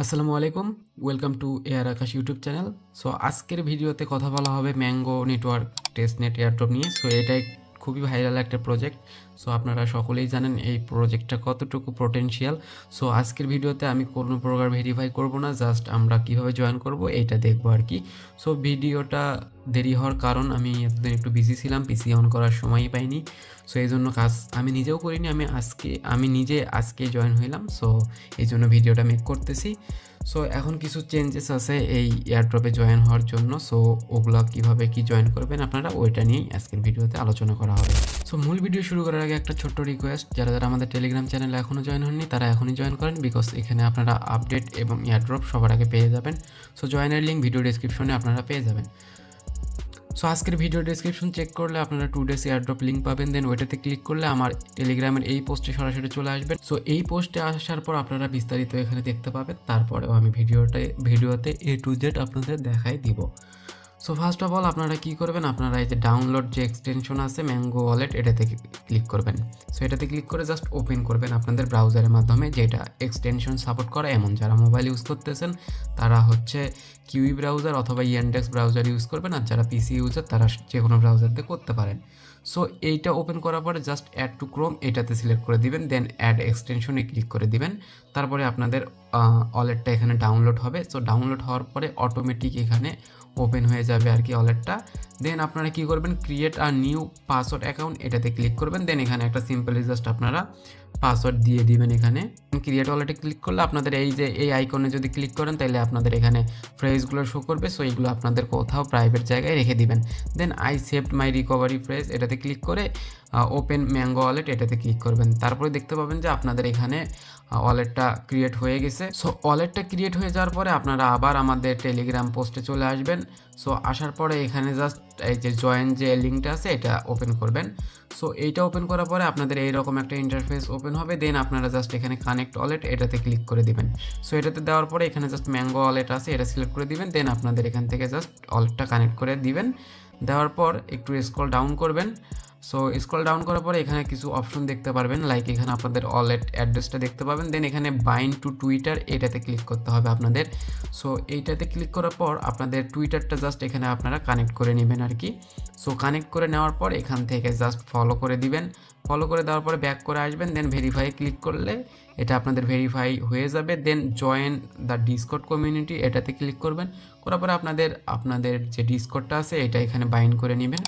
আসসালামু আলাইকুম, welcome to AR Akash YouTube channel. So আজকের ভিডিওতে কথা বলা হবে ম্যাঙ্গো নেটওয়ার্ক টেস্টনেট এয়ারড্রপ নিয়ে। সো এটাই খুবই ভাইরাল একটা প্রজেক্ট। সো আপনারা সকলেই জানেন এই প্রজেক্টটা কতটুকু পোটেনশিয়াল। সো আজকের ভিডিওতে আমি কোনো প্রকার ভেরিফাই করব না, জাস্ট আমরা কিভাবে জয়েন করব এইটা দেখবো আর কি। সো ভিডিওটা দেরি হওয়ার কারণ আমি এতদিন একটু বিজি ছিলাম, পিসি অন করার সময়ই পাইনি। সো এই জন্য কাজ আমি নিজেও করিনি, আমি নিজে আজকে জয়েন হইলাম। সো এই জন্য ভিডিওটা মেক করতেছি। সো এখন কিছু চেঞ্জেস আছে এই এয়ারড্রপে জয়েন হওয়ার জন্য। সো ওগুলো কীভাবে কি জয়েন করবেন আপনারা, ওইটা নিয়েই আজকের ভিডিওতে আলোচনা করা হবে। সো মূল ভিডিও শুরু করার আগে একটা ছোট্ট রিকোয়েস্ট, যারা যারা আমাদের টেলিগ্রাম চ্যানেলে এখনও জয়েন হননি তারা এখনই জয়েন করেন, বিকজ এখানে আপনারা আপডেট এবং এয়ারড্রপ সবার আগে পেয়ে যাবেন। সো জয়েনের লিঙ্ক ভিডিও ডেসক্রিপশনে আপনারা পেয়ে যাবেন। সো আজকের ভিডিও ডেসক্রিপশন চেক করলে আপনারা 2 days এয়ারড্রপ লিঙ্ক পাবেন। দেন ওইটাতে ক্লিক করলে আমার টেলিগ্রামের এই পোস্টে সরাসরি চলে আসবেন। সো এই পোস্টে আসার পর আপনারা বিস্তারিত এখানে দেখতে পাবেন। তারপরেও আমি ভিডিওতে A to Z আপনাদের দেখাই দিব। সো ফার্স্ট অফ অল আপনারা কি করবেন, আপনারা এই যে ডাউনলোড যে এক্সটেনশন আছে ম্যাঙ্গো ওয়ালেট, এটাতে ক্লিক করবেন। সো এটাতে ক্লিক করে জাস্ট ওপেন করবেন আপনাদের ব্রাউজারের মাধ্যমে, যেটা এক্সটেনশন সাপোর্ট করে এমন যারা মোবাইল ইউজ করতেছেন তারা হচ্ছে কিউই ব্রাউজার অথবা ইয়ানডেক্স ব্রাউজার ইউজ করবেন, আর যারা পিসি ইউজার তারা যে কোনো ব্রাউজার দিয়ে করতে পারেন। সো এইটা ওপেন করার পরে জাস্ট অ্যাড টু ক্রোম এটাতে সিলেক্ট করে দিবেন, দেন অ্যাড এক্সটেনশনে ক্লিক করে দিবেন। তারপরে আপনাদের ওয়ালেটটা এখানে ডাউনলোড হবে। সো ডাউনলোড হওয়ার পরে অটোমেটিক এখানে ওপেন হয়ে যাবে আর কি ওয়ালেটটা। দেন আপনারা কি করবেন, create a new password account এটাতে ক্লিক করবেন। দেন এখানে একটা সিম্পলি জাস্ট আপনারা পাসওয়ার্ড দিয়ে দিবেন। এখানে ক্রিয়েট ওয়ালেটে ক্লিক করলে আপনাদের এই যে এই আইকনে যদি ক্লিক করেন তাহলে আপনাদের এখানে ফ্রেজগুলো শো করবে। সো এইগুলো আপনাদের কোথাও প্রাইভেট জায়গায় রেখে দিবেন। Then I saved my recovery phrase এটাতে ক্লিক করে ওপেন ম্যাঙ্গো ওয়ালেট এটাতে ক্লিক করবেন। তারপরে দেখতে পাবেন যে আপনাদের এখানে ওয়ালেটটা ক্রিয়েট হয়ে গেছে। সো ওয়ালেটটা ক্রিয়েট হয়ে যাওয়ার পরে আপনারা আবার আমাদের টেলিগ্রাম পোস্টে চলে আসবেন। সো আসার পরে এখানে জাস্ট এই যে জয়েন যে লিঙ্কটা আছে এটা ওপেন করবেন। সো এইটা ওপেন করার পরে আপনাদের এইরকম একটা ইন্টারফেস ওপেন হবে। দেন আপনারা জাস্ট এখানে কানেক্ট ওয়ালেট এটাতে ক্লিক করে দিবেন। সো এটাতে দেওয়ার পরে এখানে জাস্ট ম্যাঙ্গো ওয়ালেট আছে এটা সিলেক্ট করে দিবেন। দেন আপনাদের এখান থেকে জাস্ট ওয়ালেটটা কানেক্ট করে দিবেন। দেওয়ার পর একটু স্ক্রল ডাউন করবেন। সো স্ক্রল ডাউন করার পরে এখানে কিছু অপশন দেখতে পারবেন, লাইক এখানে আপনাদের ওয়ালেট অ্যাড্রেসটা দেখতে পাবেন। দেন এখানে বাইন্ড টু টুইটার এটাতে ক্লিক করতে হবে আপনাদের। সো এইটাতে ক্লিক করার পর আপনাদের টুইটারটা জাস্ট এখানে আপনারা কানেক্ট করে নেবেন আর কি। সো কানেক্ট করে নেওয়ার পর এখান থেকে জাস্ট ফলো করে দিবেন। ফলো করে দেওয়ার পরে ব্যাক করে আসবেন। দেন ভেরিফাই ক্লিক করলে এটা আপনাদের ভেরিফাই হয়ে যাবে। Then join the Discord community এটাতে ক্লিক করবেন। করার পরে আপনাদের যে ডিসকর্ডটা আছে এটা এখানে বাইন্ড করে নেবেন।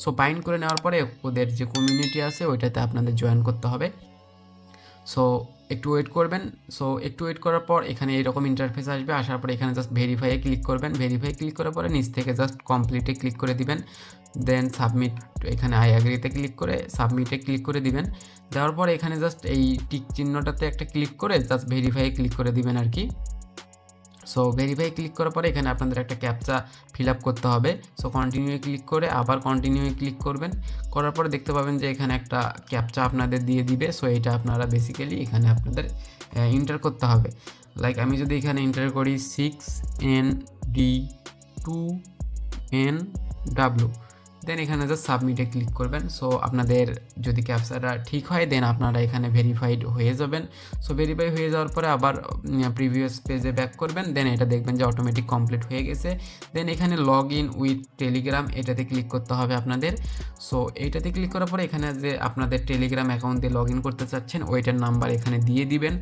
সো বাইন্ড করে নেওয়ার পরে ওদের যে কমিউনিটি আছে ওইটাতে আপনাদের জয়েন করতে হবে। সো একটু ওয়েট করবেন। সো একটু ওয়েট করার পর এখানে এইরকম ইন্টারফেস আসবে। আসার পরে এখানে জাস্ট ভেরিফাইয়ে ক্লিক করবেন। ভেরিফাই ক্লিক করার পরে নিচ থেকে জাস্ট কমপ্লিটে ক্লিক করে দিবেন। দেন সাবমিট এখানে আই অ্যাগ্রিতে ক্লিক করে সাবমিটে ক্লিক করে দিবেন। দেওয়ার পর এখানে জাস্ট এই টিক চিহ্নটাতে একটা ক্লিক করে জাস্ট ভেরিফাইয়ে ক্লিক করে দিবেন আর কি। সো ভেরিফাই ক্লিক করার পরে এখানে আপনাদের একটা ক্যাপচা ফিল আপ করতে হবে। সো কন্টিনিউ ক্লিক করে আবার কন্টিনিউ ক্লিক করবেন। করার পরে দেখতে পাবেন যে এখানে একটা ক্যাপচা আপনাদের দিয়ে দিবে। সো এটা আপনারা বেসিক্যালি এখানে আপনাদের এন্টার করতে হবে। লাইক আমি যদি এখানে এন্টার করি 6ND2NW, দেন এখানে জাস্ট সাবমিটে ক্লিক করবেন। সো আপনাদের যদি ক্যাপচাটা ঠিক হয় দেন আপনারা এখানে ভেরিফাইড হয়ে যাবেন। সো ভেরিফাই হয়ে যাওয়ার পরে আবার প্রিভিয়াস পেজে ব্যাক করবেন। দেন এটা দেখবেন যে অটোমেটিক কমপ্লিট হয়ে গেছে। দেন এখানে লগ ইন উইথ টেলিগ্রাম এটাতে ক্লিক করতে হবে আপনাদের। সো এইটাতে ক্লিক করার পরে এখানে যে আপনাদের টেলিগ্রাম অ্যাকাউন্ট দিয়ে লগ ইন করতে চাচ্ছেন ওইটার নাম্বার এখানে দিয়ে দিবেন।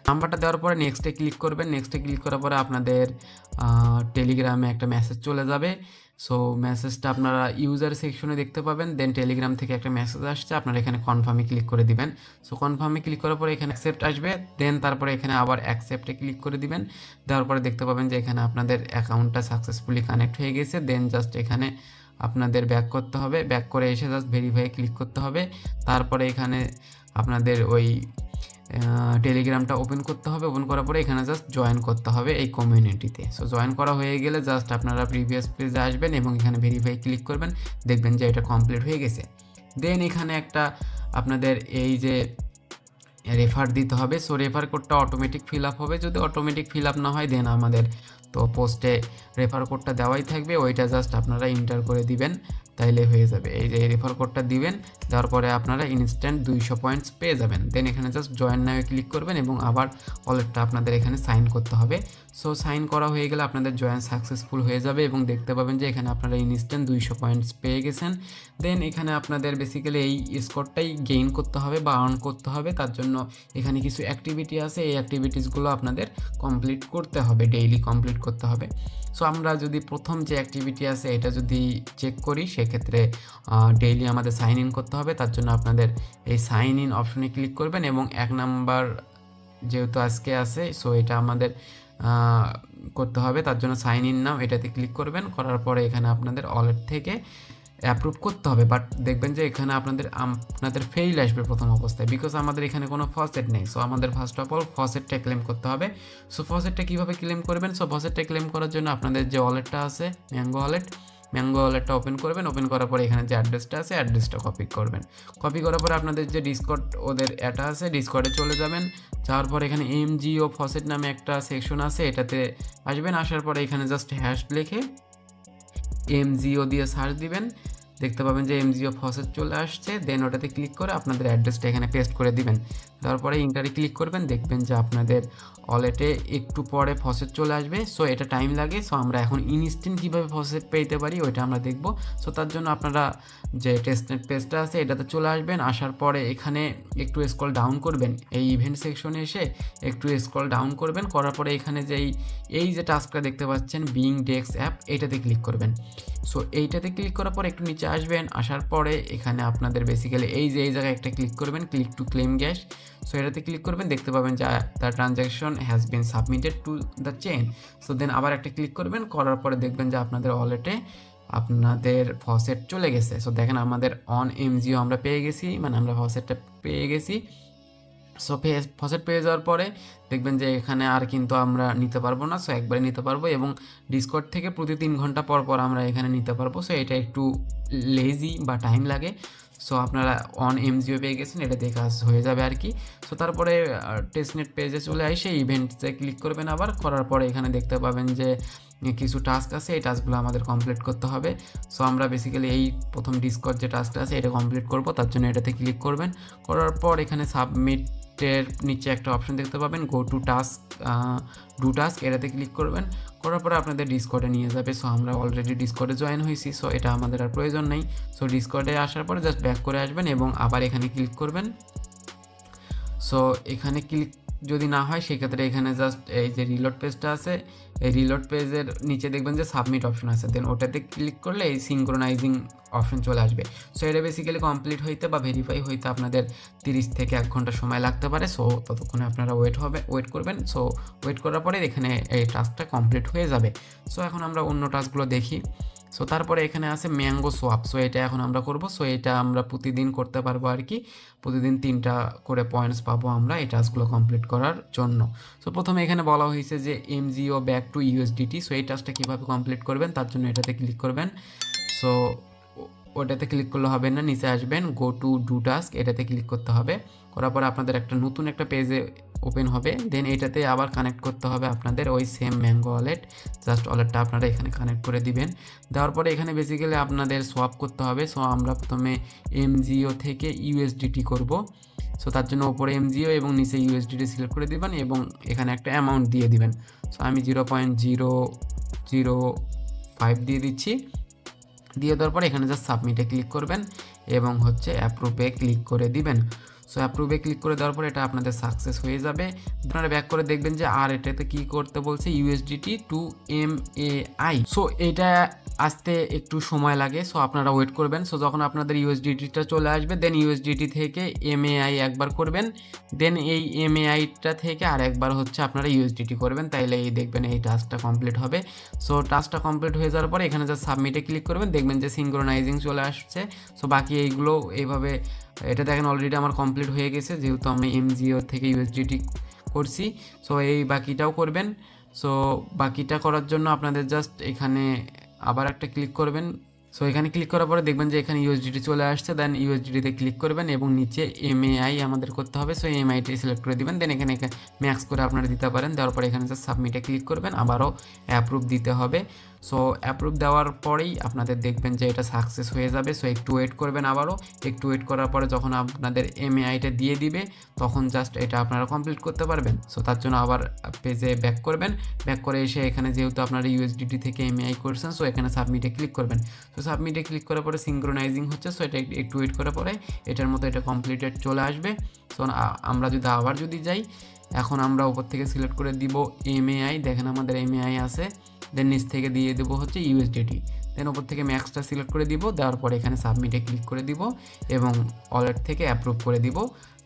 নাম্বারটা দেওয়ার পরে নেক্সটে ক্লিক করবেন। নেক্সটে ক্লিক করার পরে আপনাদের টেলিগ্রামে একটা মেসেজ চলে যাবে। সো মেসেজটা আপনারা ইউজার সেকশনে দেখতে পাবেন। দেন টেলিগ্রাম থেকে একটা মেসেজ আসছে, আপনারা এখানে কনফার্মে ক্লিক করে দিবেন। সো কনফার্মে ক্লিক করার পরে এখানে অ্যাকসেপ্ট আসবে। দেন তারপরে এখানে আবার অ্যাকসেপ্টে ক্লিক করে দিবেন। দেওয়ার পরে দেখতে পাবেন যে এখানে আপনাদের অ্যাকাউন্টটা সাকসেসফুলি কানেক্ট হয়ে গেছে। দেন জাস্ট এখানে আপনাদের ব্যাক করতে হবে। ব্যাক করে এসে জাস্ট ভেরিফাই ক্লিক করতে হবে। তারপরে এখানে আপনাদের ওই টেলিগ্রামটা ওপেন করতে হবে। ওপেন করার পরে এখানে জাস্ট জয়েন করতে হবে এই কমিউনিটিতে। সো জয়েন করা হয়ে গেলে জাস্ট আপনারা প্রিভিয়াস পেজে আসবেন এবং এখানে ভেরিফাই ক্লিক করবেন। দেখবেন যে এটা কমপ্লিট হয়ে গেছে। দেন এখানে একটা আপনাদের এই যে রেফার দিতে হবে। সো রেফার কোডটা অটোমেটিক ফিল আপ হবে, যদি অটোমেটিক ফিল আপ না হয় দেন আমাদের তো পোস্টে রেফার কোডটা দেওয়াই থাকবে, ওইটা জাস্ট আপনারা এন্টার করে দিবেন, তাইলে হয়ে যাবে। এই যে রেফার কোডটা দিবেন, দেওয়ার পরে আপনারা ইনস্ট্যান্ট 200 পয়েন্টস পেয়ে যাবেন। দেন এখানে জাস্ট জয়েন নাও ক্লিক করবেন এবং আবার ওয়ালেটটা আপনাদের এখানে সাইন করতে হবে। সো সাইন করা হয়ে গেলে আপনাদের জয়েন সাকসেসফুল হয়ে যাবে এবং দেখতে পাবেন যে এখানে আপনারা ইনস্ট্যান্ট 200 পয়েন্টস পেয়ে গেছেন। দেন এখানে আপনাদের বেসিক্যালি এই স্কোরটাই গেইন করতে হবে বা আর্ন করতে হবে, তার জন্য এখানে কিছু অ্যাক্টিভিটি আছে, এই অ্যাক্টিভিটিসগুলো আপনাদের কমপ্লিট করতে হবে, ডেইলি কমপ্লিট করতে হবে। সো আমরা যদি প্রথম যে অ্যাক্টিভিটি আছে এটা যদি চেক করি, সেক্ষেত্রে ডেইলি আমাদের সাইন ইন করতে হবে। তার জন্য আপনাদের এই সাইন ইন অপশনে ক্লিক করবেন এবং 1 নাম্বার যেহেতু আজকে আছে, সো এটা আমাদের করতে হবে। তার জন্য সাইন ইন নাও এটাতে ক্লিক করবেন, করার পরে এখানে আপনাদের ওয়ালেট থেকে অ্যাপ্রুভ করতে হবে। বাট দেখবেন যে এখানে আপনাদের ফেইল আসবে প্রথম অবস্থায়, বিকজ আমাদের এখানে কোনো ফসেট নেই। সো আমাদের ফার্স্ট অফ অল ফসেটটা ক্লেম করতে হবে। সো ফসেটটা কীভাবে ক্লেম করবেন? সো ফসেটটা ক্লেম করার জন্য আপনাদের যে ওয়ালেটটা আছে ম্যাঙ্গো ওয়ালেটটা ওপেন করবেন। ওপেন করার পরে এখানে যে অ্যাড্রেসটা আছে অ্যাড্রেসটা কপি করবেন। কপি করার পরে আপনাদের যে ডিসকর্ড ওদের অ্যাটা আছে ডিসকর্ডে চলে যাবেন। যাওয়ার পরে এখানে MGO ফসেট নামে একটা সেকশন আছে, এটাতে আসবেন। আসার পরে এখানে জাস্ট হ্যাশ লিখে MGO দিয়ে সার্চ দিবেন, দেখতে পাবেন যে MGO ফসেট চলে আসছে। দেন ওটাতে ক্লিক করে আপনাদের অ্যাড্রেসটা এখানে পেস্ট করে দিবেন। তারপরে ইন্টারে ক্লিক করবেন, দেখবেন যে আপনাদের ওয়ালেটে একটু পরে ফসেট চলে আসবে। সো এটা টাইম লাগে। সো আমরা এখন ইনস্ট্যান্ট কীভাবে ফসেট পেতে পারি ওইটা আমরা দেখব। সো তার জন্য আপনারা যে টেস্টনেট পেজটা আছে এটাতে চলে আসবেন। আসার পরে এখানে একটু স্ক্রল ডাউন করবেন, এই ইভেন্ট সেকশনে এসে একটু স্ক্রল ডাউন করবেন। করার পরে এখানে যে এই যে টাস্কটা দেখতে পাচ্ছেন বিং ডেস্ক অ্যাপ, এইটাতে ক্লিক করবেন। সো এইটাতে ক্লিক করার পর একটু নিচে আসবেন। আসার পরে এখানে আপনাদের বেসিক্যালি এই জায়গায় একটা ক্লিক করবেন, click to claim gas. So এটাতে ক্লিক করবেন, দেখতে পাবেন যে the transaction has been submitted to the chain. So then আবার একটা ক্লিক করবেন, করার পরে দেখবেন যে আপনাদের ওয়ালেটে আপনাদের ফসেট চলে গেছে। সো দেখেন আমাদের অন MGO আমরা পেয়ে গেছি, মানে আমরা ফসেটটা পেয়ে গেছি। সো ফসেট পেয়ে যাওয়ার পরে দেখবেন যে এখানে আর কিন্তু আমরা নিতে পারবো না। সো একবারে নিতে পারবো এবং ডিসকর্ড থেকে প্রতি 3 ঘন্টা পর পর আমরা এখানে নিতে পারবো। সো এটা একটু লেজি বা টাইম লাগে। সো আপনারা অন MGO পেয়ে গেছেন, এটা দিয়ে কাজ হয়ে যাবে আর কি। সো তারপরে টেস্টনেট পেজে চলে আসে ইভেন্টসে ক্লিক করবেন। আবার করার পরে এখানে দেখতে পাবেন যে কিছু টাস্ক আছে, এই টাস্কগুলো আমাদের কমপ্লিট করতে হবে। সো আমরা বেসিক্যালি এই প্রথম ডিসকর্ড যে টাস্কটা আছে এটা কমপ্লিট করব, তার জন্য এটাতে ক্লিক করবেন। করার পর এখানে সাবমিটের নিচে একটা অপশন দেখতে পাবেন go to task do task, এটাতে ক্লিক করবেন। করার পরে আপনাদের ডিসকর্ডে নিয়ে যাবে। সো আমরা অলরেডি ডিসকর্ডে জয়েন হয়েছি, সো এটা আমাদের আর প্রয়োজন নেই। সো ডিসকর্ডে আসার পরে জাস্ট ব্যাক করে আসবেন এবং আবার এখানে ক্লিক করবেন। সো এখানে ক্লিক যদি না হয় সেক্ষেত্রে এখানে জাস্ট এই যে রিলোড পেজটা আছে, এই রিলোড পেজের নিচে দেখবেন যে সাবমিট অপশন আছে, দেন ওটাতে ক্লিক করলে এই সিনক্রোনাইজিং অপশন চলে আসবে। সো এটা বেসিক্যালি কমপ্লিট হইতে বা ভেরিফাই হইতে আপনাদের 30 থেকে 1 ঘন্টা সময় লাগতে পারে। সো ততক্ষণে আপনারা ওয়েট করবেন। সো ওয়েট করার পরে এখানে এই টাস্কটা কমপ্লিট হয়ে যাবে। সো এখন আমরা অন্য টাস্কগুলো দেখি। সো তারপরে এখানে আছে ম্যাঙ্গো সোয়াপ। সো এটা এখন আমরা করব। সো এটা আমরা প্রতিদিন করতে পারবো আর কি, প্রতিদিন 3টা করে পয়েন্টস পাবো আমরা এই টাস্কগুলো কমপ্লিট করার জন্য। সো প্রথমে এখানে বলা হয়েছে যে MGO back to USDT। So এই টাস্কটা কীভাবে কমপ্লিট করবেন তার জন্য এটাতে ক্লিক করবেন। সো ওটাতে ক্লিক করলে হবে না, নিচে আসবেন গো টু ডু টাস্ক, এটাতে ক্লিক করতে হবে। করার পর আপনাদের নতুন একটা পেজে ওপেন হবে। দেন এটাতে আবার কানেক্ট করতে হবে আপনাদের ওই সেম ম্যাঙ্গো ওয়ালেট, জাস্ট ওয়ালেটটা আপনারা এখানে কানেক্ট করে দিবেন। দেওয়ার পরে এখানে বেসিক্যালি আপনাদের সোয়াপ করতে হবে। সো আমরা প্রথমে MGO থেকে USDT করব। সো তার জন্য ওপরে MGO এবং নিচে USDT সিলেক্ট করে দিবেন এবং এখানে একটা অ্যামাউন্ট দিয়ে দিবেন। সো আমি 0.005 দিয়ে দিচ্ছি। দিয়ে দেওয়ার পরে এখানে জাস্ট সাবমিটে ক্লিক করবেন এবং অ্যাপ্রুভে ক্লিক করে দিবেন। সো অ্যাপ্রুভে ক্লিক করে দেওয়ার পরে এটা আপনাদের সাকসেস হয়ে যাবে। আপনারা ব্যাক করে দেখবেন যে আর এটাতে কী করতে বলছে USDT টু MAI। সো এটা আসতে একটু সময় লাগে, সো আপনারা ওয়েট করবেন। সো যখন আপনাদের USDTটা চলে আসবে দেন USDT থেকে MAI একবার করবেন, দেন এই MAIটা থেকে আর একবার আপনারা USDT করবেন, তাইলে এই দেখবেন এই টাস্কটা কমপ্লিট হবে। সো টাস্কটা কমপ্লিট হয়ে যাওয়ার পরে এখানে জাস্ট সাবমিটে ক্লিক করবেন, দেখবেন যে সিনক্রোনাইজিং চলে আসছে। সো বাকি এইগুলো এইভাবে এটা দেখেন অলরেডি আমার কমপ্লিট হয়ে গেছে, যেহেতু আমি MGO থেকে USDT করছি। সো এই বাকিটাও করবেন। সো বাকিটা করার জন্য আপনাদের জাস্ট এখানে আবার একটা ক্লিক করবেন সো এখানে ক্লিক করার পরে দেখবেন যে এখানে ইউএসডিটি চলে আসছে, দেন ইউএসডিটিতে ক্লিক করবেন এবং নিচে এমএআই আমাদের করতে হবে। সো এমআইটি সিলেক্ট করে দিবেন, দেন এখানে ম্যাক্স করে আপনারা দিতে পারেন। দেওয়ার পরে এখানে সাবমিটে ক্লিক করবেন, আবারও অ্যাপ্রুভ দিতে হবে। সো অ্যাপ্রুভ দেওয়ার পরেই আপনাদের দেখবেন যে এটা সাকসেস হয়ে যাবে। সো একটু ওয়েট করবেন, আবারও একটু ওয়েট করার পরে যখন আপনাদের এমএআইটা দিয়ে দিবে তখন জাস্ট এটা আপনারা কমপ্লিট করতে পারবেন। সো তার জন্য আবার পেজে ব্যাক করবেন, ব্যাক করে এসে এখানে যেহেতু আপনারা ইউএসডিটি থেকে এমএআই করছেন, সো এখানে সাবমিটে ক্লিক করবেন। সো সাবমিটে ক্লিক করার পরে সিঙ্ক্রোনাইজিং হচ্ছে, সো এটা একটু ওয়েট করার পরে এটার মতো এটা কমপ্লিটেড চলে আসবে। সো আমরা যদি যাই, এখন আমরা উপর থেকে সিলেক্ট করে দিব এমএআই, দেখেন আমাদের এমএআই আছে, দেন নিচ থেকে দিয়ে দেবো হচ্ছে ইউএসডিটি, দেন উপর থেকে ম্যাক্সটা সিলেক্ট করে দিব, দেওয়ার পরে এখানে সাবমিটে ক্লিক করে দিব এবং ওয়ালেট থেকে অ্যাপ্রুভ করে দিব।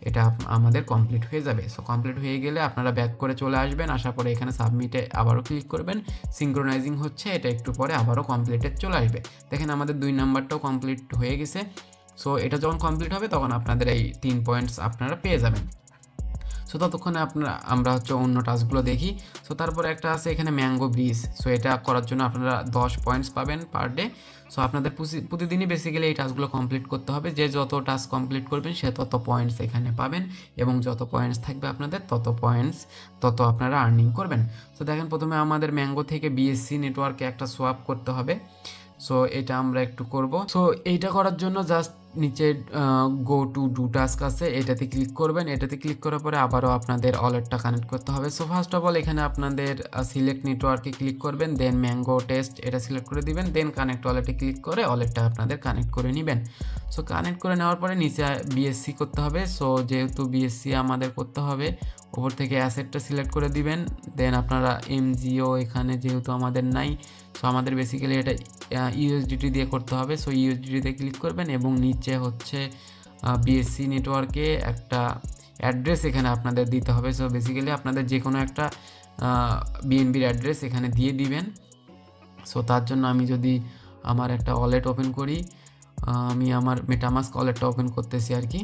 এটা আমাদের কমপ্লিট হয়ে যাবে। সো কমপ্লিট হয়ে গেলে আপনারা ব্যাক করে চলে আসবেন, আসার পরে এখানে সাবমিটে আবারও ক্লিক করবেন, সিঙ্ক্রোনাইজিং হচ্ছে, এটা একটু পরে আবারও কমপ্লিটেড চলে আসবে। দেখেন আমাদের 2 নাম্বারটাও কমপ্লিট হয়ে গেছে। সো এটা যখন কমপ্লিট হবে তখন আপনাদের এই 3 পয়েন্টস আপনারা পেয়ে যাবেন। সো ততক্ষণে আমরা হচ্ছে অন্য টাস্কগুলো দেখি। সো তারপরে একটা আছে এখানে ম্যাঙ্গো ব্রিজ। সো এটা করার জন্য আপনারা 10 পয়েন্টস পাবেন পার ডে। সো আপনাদের প্রতিদিনই বেসিক্যালি এই টাস্কগুলো কমপ্লিট করতে হবে। যে যত টাস্ক কমপ্লিট করবেন সে তত পয়েন্টস এখানে পাবেন এবং যত পয়েন্টস থাকবে আপনাদের তত আপনারা আর্নিং করবেন। সো দেখেন প্রথমে আমাদের ম্যাঙ্গো থেকে বিএসসি নেটওয়ার্কে একটা সোয়াপ করতে হবে। সো এটা আমরা একটু করব। সো এইটা করার জন্য জাস্ট নিচে গো টু ডু টাস্ক আছে, এটাতে ক্লিক করবেন। এটাতে ক্লিক করার পরে আবারও আপনাদের ওয়ালেটটা কানেক্ট করতে হবে। সো ফার্স্ট অফ অল এখানে আপনাদের সিলেক্ট নেটওয়ার্কে ক্লিক করবেন, দেন ম্যাঙ্গো টেস্ট এটা সিলেক্ট করে দিবেন, দেন কানেক্ট ওয়ালেটে ক্লিক করে ওয়ালেটটা আপনাদের কানেক্ট করে নেবেন। সো কানেক্ট করে নেওয়ার পরে নিচে বিএসসি করতে হবে। সো যেহেতু বিএসসি আমাদের করতে হবে, ওপর থেকে অ্যাসেটটা সিলেক্ট করে দিবেন, দেন আপনারা এমজিও এখানে যেহেতু আমাদের নাই, সো আমাদের বেসিক্যালি এটা ইউএসডিটি দিয়ে করতে হবে। সো ইউএসডিটিতে ক্লিক করবেন এবং নিচে হচ্ছে বিএসসি নেটওয়ার্কে একটা অ্যাড্রেস এখানে আপনাদের দিতে হবে। সো বেসিক্যালি আপনাদের যে কোনো একটা বিএনবির অ্যাড্রেস এখানে দিয়ে দিবেন। সো তার জন্য আমি যদি আমার একটা ওয়ালেট ওপেন করি, আমি আমার মেটামাস্ক ওয়ালেটটা ওপেন করতেছি আর কি।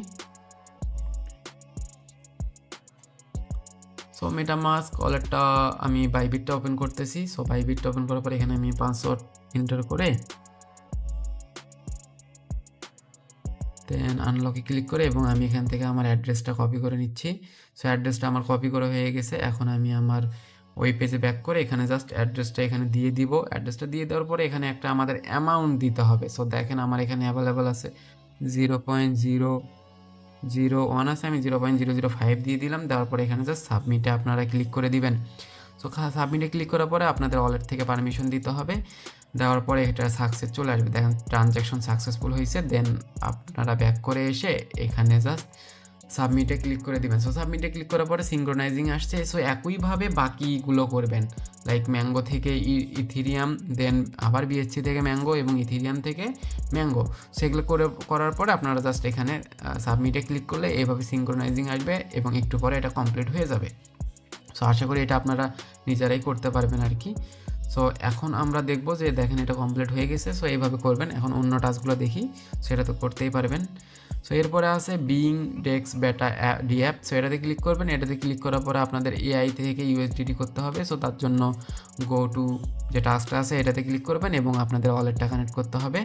সো মেটামাস্ক ওয়ালেটটা আমি বাইবিটটা ওপেন করতেছি। সো বাইবিটটা ওপেন করার পরে এখানে আমি পাসওয়ার্ড এন্টার করে দেন আনলকে ক্লিক করে এবং আমি এখান থেকে আমার অ্যাড্রেসটা কপি করে নিচ্ছি। সো অ্যাড্রেসটা আমার কপি করা হয়ে গেছে। এখন আমি আমার ওই পেজে ব্যাক করে এখানে জাস্ট অ্যাড্রেসটা এখানে দিয়ে দিব। অ্যাড্রেসটা দিয়ে দেওয়ার পরে এখানে একটা আমাদের অ্যামাউন্ট দিতে হবে। সো দেখেন আমার এখানে অ্যাভেলেবেল আছে 0.001 আছে, আমি 0.005 দিয়ে দিলাম। দেওয়ার পরে এখানে জাস্ট সাবমিটে আপনারা ক্লিক করে দিবেন। সো সাবমিটে ক্লিক করার পরে আপনাদের ওয়ালেট থেকে পারমিশন দিতে হবে। দেওয়ার পরে এটা সাকসেস চলে আসবে, দেখেন ট্রানজ্যাকশন সাকসেসফুল হয়েছে। দেন আপনারা ব্যাক করে এসে এখানে জাস্ট সাবমিটে ক্লিক করে দিবেন। সো সাবমিটে ক্লিক করার পরে সিঙ্ক্রোনাইজিং আসছে। সো একইভাবে বাকিগুলো করবেন, লাইক ম্যাঙ্গো থেকে ইথিরিয়াম, দেন আবার বিএসসি থেকে ম্যাঙ্গো এবং ইথিরিয়াম থেকে ম্যাঙ্গো। সেগুলো করার পরে আপনারা জাস্ট এখানে সাবমিটে ক্লিক করলে এইভাবে সিঙ্ক্রোনাইজিং আসবে এবং একটু পরে এটা কমপ্লিট হয়ে যাবে। সো আশা করি এটা আপনারা নিজেরাই করতে পারবেন আর কি। সো এখন আমরা দেখব যে দেখেন এটা কমপ্লিট হয়ে গেছে। সো এইভাবে করবেন। এখন অন্য টাস্কগুলো দেখি, সেটা তো করতেই পারবেন। সো এরপরে আছে বিং ডেক্স বেটা ডি অ্যাপ। সো এটাতে ক্লিক করবেন। এটাতে ক্লিক করার পরে আপনাদের এআই থেকে ইউএসডিটি করতে হবে। সো তার জন্য গো টু যে টাস্কটা আছে এটাতে ক্লিক করবেন এবং আপনাদের ওয়ালেটটা কানেক্ট করতে হবে।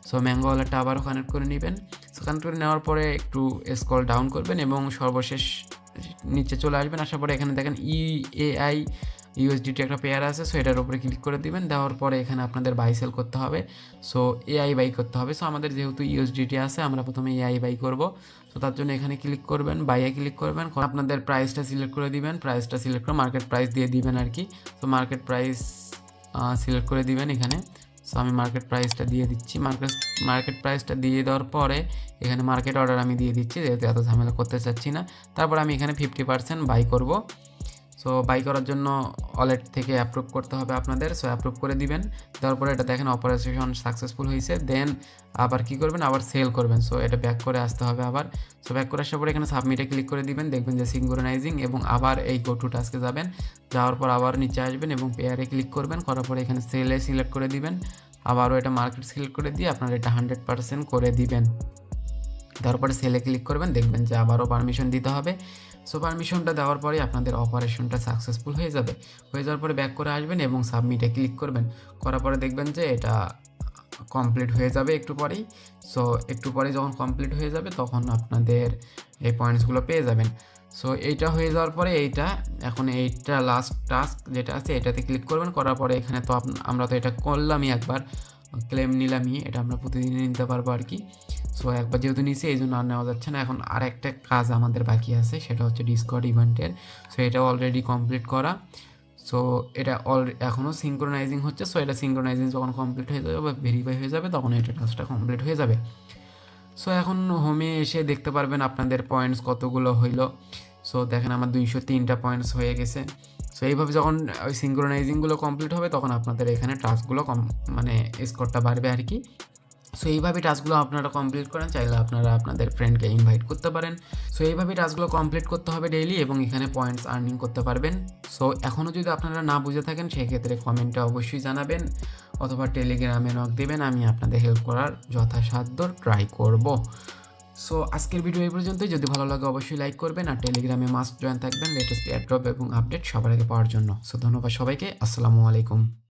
সো ম্যাঙ্গো ওয়ালেটটা আবারও কানেক্ট করে নেবেন। সো কানেক্ট করে নেওয়ার পরে একটু স্ক্রল ডাউন করবেন এবং সর্বশেষ নিচে চলে আসবেন। আসার পরে এখানে দেখেন ইএআই ইউএসডিটি একটা পেয়ার আছে। সো এটার উপরে ক্লিক করে দিবেন। দেওয়ার পরে এখানে আপনাদের বাই সেল করতে হবে। সো এআই বাই করতে হবে। সো আমাদের যেহেতু ইউএসডিটি আছে, আমরা প্রথমে এআই বাই করব। সো তার জন্য এখানে ক্লিক করবেন, বাইয়ে ক্লিক করবেন, আপনাদের প্রাইসটা সিলেক্ট করে দিবেন। প্রাইসটা সিলেক্ট করে মার্কেট প্রাইস দিয়ে দিবেন আর কি। সো মার্কেট প্রাইস সিলেক্ট করে দিবেন এখানে। সো আমি মার্কেট প্রাইসটা দিয়ে দিচ্ছি। মার্কেট প্রাইসটা দিয়ে দেওয়ার পরে এখানে মার্কেট অর্ডার আমি দিয়ে দিচ্ছি, যেহেতু এত ঝামেলা করতে চাচ্ছি না। তারপর আমি এখানে 50% বাই করব। সো বাই করার জন্য ওয়ালেট থেকে অ্যাপ্রুভ করতে হবে আপনাদের। সো অ্যাপ্রুভ করে দিবেন। তারপরে এটা দেখেন অপারেশন সাকসেসফুল হয়েছে। দেন আবার কি করবেন, আবার সেল করবেন। সো এটা ব্যাক করে আসতে হবে আবার। সো ব্যাক করে আসার পরে এখানে সাবমিটে ক্লিক করে দিবেন, দেখবেন যে সিঙ্ক্রোনাইজিং, এবং আবার এই গো টু টাস্কে যাবেন। যাওয়ার পর আবার নিচে আসবেন এবং পেয়ারে ক্লিক করবেন। করার পরে এখানে সেলে সিলেক্ট করে দিবেন। আবারও এটা মার্কেট সিলেক্ট করে দিয়ে আপনারা এটা 100% করে দিবেন। তারপরে সেলে ক্লিক করবেন, দেখবেন যে আবারও পারমিশন দিতে হবে। সো পারমিশনটা দেওয়ার পরে আপনাদের অপারেশনটা সাকসেসফুল হয়ে যাবে। হয়ে যাওয়ার পরে ব্যাক করে আসবেন এবং সাবমিটে ক্লিক করবেন। করার পরে দেখবেন যে এটা কমপ্লিট হয়ে যাবে একটু পরেই। সো একটু পরে যখন কমপ্লিট হয়ে যাবে তখন আপনাদের এই পয়েন্টসগুলো পেয়ে যাবেন। সো এইটা হয়ে যাওয়ার পরে এখন এইটা লাস্ট টাস্ক যেটা আছে এটাতে ক্লিক করবেন। করার পরে এখানে তো আমরা তো এটা করলামই, একবার ক্লেম নিলামই, এটা আমরা প্রতিদিনই নিতে পারবো আর কি। সো একবার যেহেতু নিছি এই জন্য আর নেওয়া যাচ্ছে না। এখন আর একটা কাজ আমাদের বাকি আছে, সেটা হচ্ছে ডিসকর্ড ইভেন্টের। সো এটা অলরেডি কমপ্লিট করা। সো এটা এখনও সিঙ্ক্রোনাইজিং হচ্ছে। সো এটা সিঙ্ক্রোনাইজিং যখন কমপ্লিট হয়ে যাবে বা ভেরিফাই হয়ে যাবে তখন এটা টাস্কটা কমপ্লিট হয়ে যাবে। সো এখন হোমে এসে দেখতে পারবেন আপনাদের পয়েন্টস কতগুলো হইলো। সো দেখেন আমার 203টা পয়েন্টস হয়ে গেছে। সো এইভাবে যখন ওই সিঙ্ক্রোনাইজিংগুলো কমপ্লিট হবে তখন আপনাদের এখানে টাস্কগুলো মানে স্কোরটা বাড়বে আর কি। সো এইভাবে টাস্কগুলো আপনারা কমপ্লিট করেন, চাইলে আপনারা আপনাদের ফ্রেন্ডকে ইনভাইট করতে পারেন। সো এইভাবে টাস্কগুলো কমপ্লিট করতে হবে ডেইলি এবং এখানে পয়েন্টস আর্নিং করতে পারবেন। সো এখনও যদি আপনারা না বুঝে থাকেন সেক্ষেত্রে কমেন্টে অবশ্যই জানাবেন অথবা টেলিগ্রামে নক দেবেন, আমি আপনাদের হেল্প করার যথাসাধ্য ট্রাই করব। সো আজকের ভিডিও এই পর্যন্তই। যদি ভালো লাগে অবশ্যই লাইক করবেন আর টেলিগ্রামে মাস্ট জয়েন থাকবেন লেটেস্ট এয়ারড্রপ এবং আপডেট সবার আগে পাওয়ার জন্য। সো ধন্যবাদ সবাইকে, আসসালামু আলাইকুম।